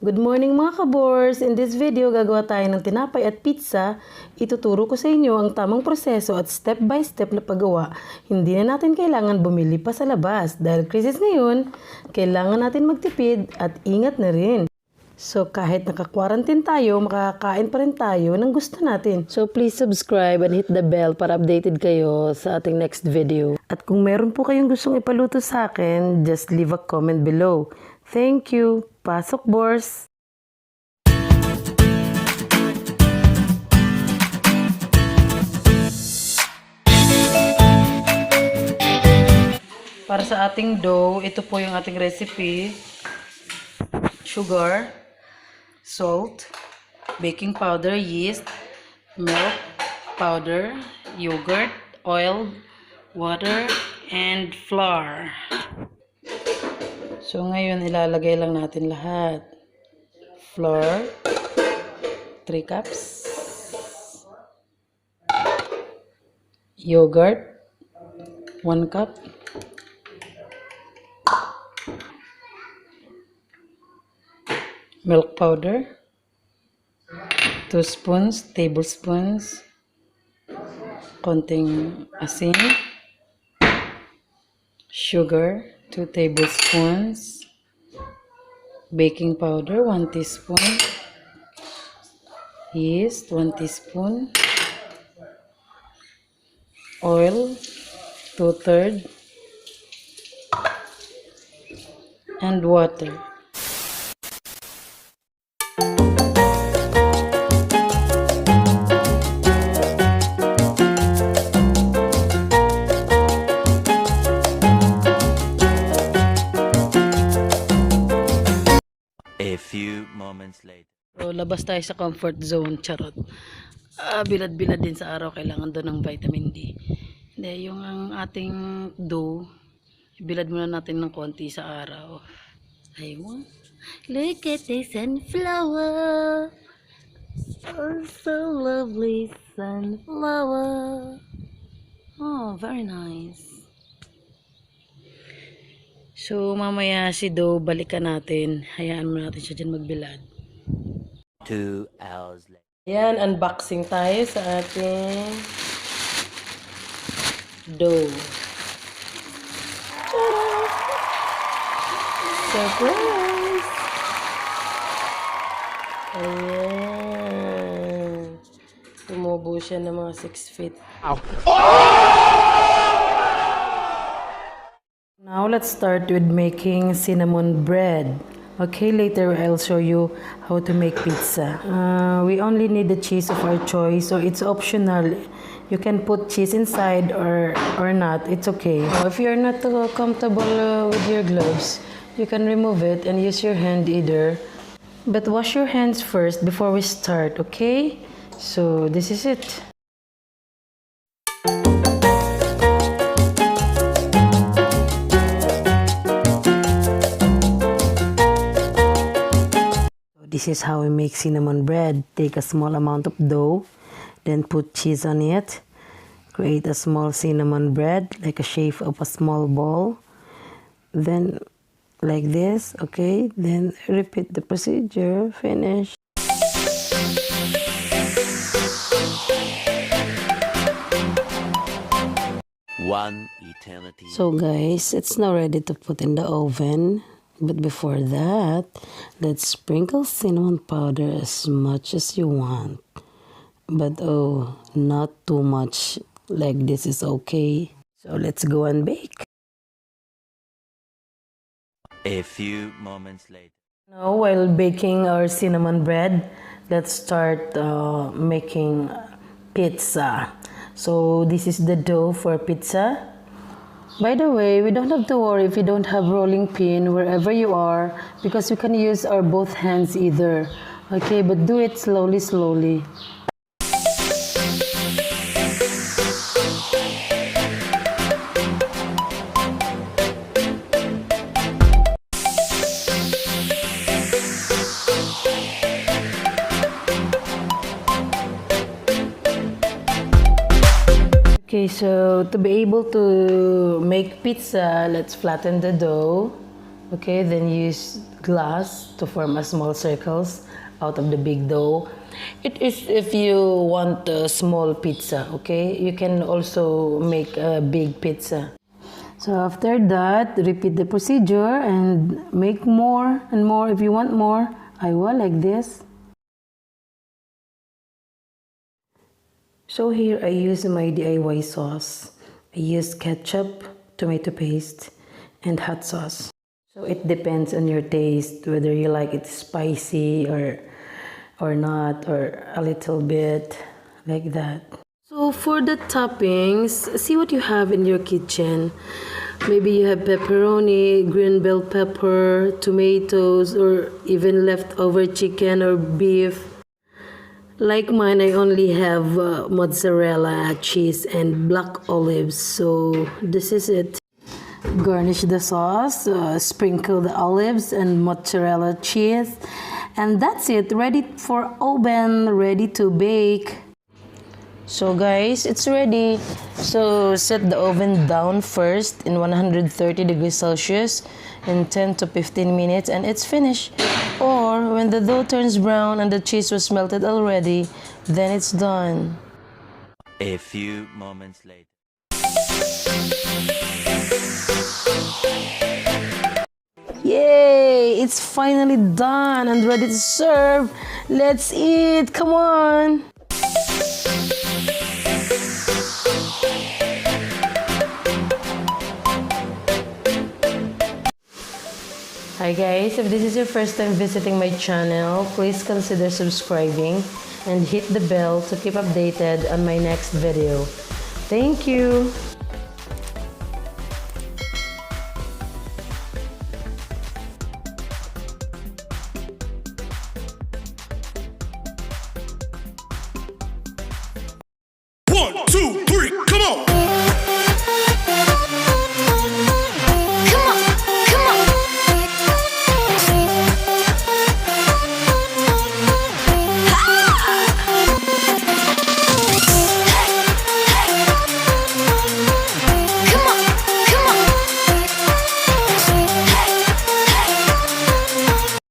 Good morning mga kabors! In this video, gagawa tayo ng tinapay at pizza. Ituturo ko sa inyo ang tamang proseso at step by step na paggawa. Hindi na natin kailangan bumili pa sa labas. Dahil crisis ngayon, kailangan natin magtipid at ingat na rin. So kahit naka-quarantine tayo, makakain pa rin tayo ng gusto natin. So please subscribe and hit the bell para updated kayo sa ating next video. At kung meron po kayong gustong ipaluto sa akin, just leave a comment below. Thank you! Pasok, Bors! Para sa ating dough, ito po yung ating recipe. Sugar, salt, baking powder, yeast, milk, powder, yogurt, oil, water, and flour. So ngayon ilalagay lang natin lahat. Flour, 3 cups. Yogurt, 1 cup. Milk powder, 2 tablespoons. Konting asin. Sugar, 2 tablespoons. Baking powder, 1 teaspoon. Yeast, 1 teaspoon. Oil, 2/3. And water. A few moments later. So, labas tayo sa comfort zone, charot. Bilad-bilad din sa araw, kailangan doon ng vitamin D. Hindi, yung ang ating dough, bilad muna natin ng konti sa araw. Ayun. Look at the sunflower. Oh, so lovely sunflower. Oh, very nice. So, mamaya si dough, balikan natin. Hayaan mo natin siya dyan magbilad. 2 hours later. Ayan, unboxing tayo sa ating dough. Surprise! Ayan. Tumubo siya ng mga 6 feet. Ow. Now, let's start with making cinnamon bread. Okay, later I'll show you how to make pizza. We only need the cheese of our choice, so it's optional. You can put cheese inside or not, it's okay. If you're not comfortable with your gloves, you can remove it and use your hand either. But wash your hands first before we start, okay? So, this is it. This is how we make cinnamon bread. Take a small amount of dough, then put cheese on it. Create a small cinnamon bread, like a shape of a small ball. Then, like this, okay? Then, repeat the procedure. Finish. One eternity. So guys, it's now ready to put in the oven. But before that, let's sprinkle cinnamon powder as much as you want. But oh, not too much. Like this is okay. So let's go and bake. A few moments later. Now, while baking our cinnamon bread, let's start making pizza. So this is the dough for pizza. By the way, we don't have to worry if you don't have rolling pin wherever you are, because you can use our both hands either. Okay, but do it slowly. Okay, so to be able to make pizza, let's flatten the dough. Okay, then use glass to form a small circles out of the big dough. It is if you want a small pizza, okay? You can also make a big pizza. So after that, repeat the procedure and make more and more if you want more. Aywa, like this. So here I use my DIY sauce. I use ketchup, tomato paste, and hot sauce. So it depends on your taste, whether you like it spicy or not, or a little bit, like that. So for the toppings, see what you have in your kitchen. Maybe you have pepperoni, green bell pepper, tomatoes, or even leftover chicken or beef. Like mine, I only have mozzarella, cheese, and black olives. So this is it. Garnish the sauce, sprinkle the olives and mozzarella cheese. And that's it, ready for oven, ready to bake. So guys, it's ready. So set the oven down first in 130 degrees Celsius in 10 to 15 minutes and it's finished. Or when the dough turns brown and the cheese was melted already, then it's done. A few moments later. Yay! It's finally done and ready to serve. Let's eat! Come on! Hi guys, if this is your first time visiting my channel, please consider subscribing and hit the bell to keep updated on my next video. Thank you!